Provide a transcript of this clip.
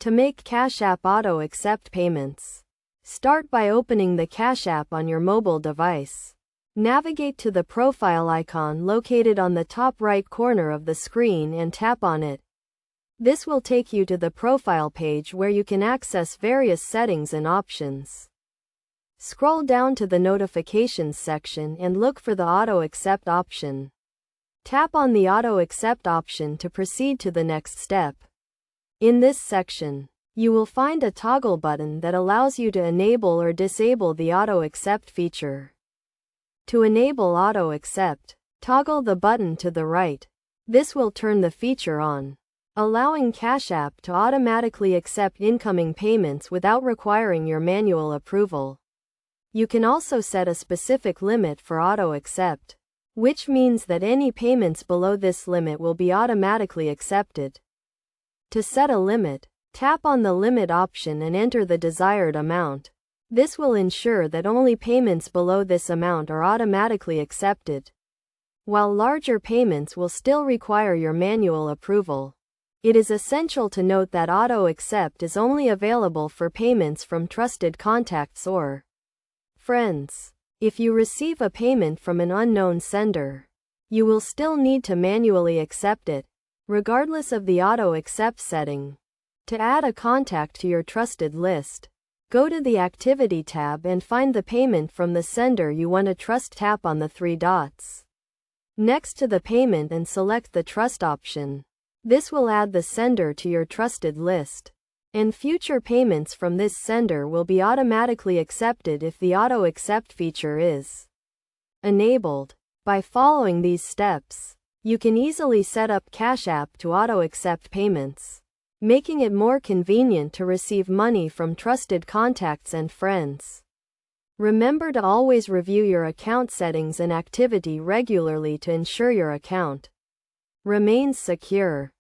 To make Cash App Auto accept payments, start by opening the Cash App on your mobile device. Navigate to the profile icon located on the top right corner of the screen and tap on it. This will take you to the profile page where you can access various settings and options. Scroll down to the notifications section and look for the Auto Accept option. Tap on the Auto Accept option to proceed to the next step. In this section, you will find a toggle button that allows you to enable or disable the Auto Accept feature. To enable Auto Accept, toggle the button to the right. This will turn the feature on, allowing Cash App to automatically accept incoming payments without requiring your manual approval. You can also set a specific limit for Auto Accept, which means that any payments below this limit will be automatically accepted. To set a limit, tap on the limit option and enter the desired amount. This will ensure that only payments below this amount are automatically accepted, while larger payments will still require your manual approval. It is essential to note that Auto Accept is only available for payments from trusted contacts or friends. If you receive a payment from an unknown sender, you will still need to manually accept it, regardless of the Auto Accept setting. To add a contact to your trusted list, go to the Activity tab and find the payment from the sender you want to trust. Tap on the three dots next to the payment and select the Trust option. This will add the sender to your trusted list, and future payments from this sender will be automatically accepted if the Auto Accept feature is enabled. By following these steps, you can easily set up Cash App to auto accept payments, making it more convenient to receive money from trusted contacts and friends. Remember to always review your account settings and activity regularly to ensure your account remains secure.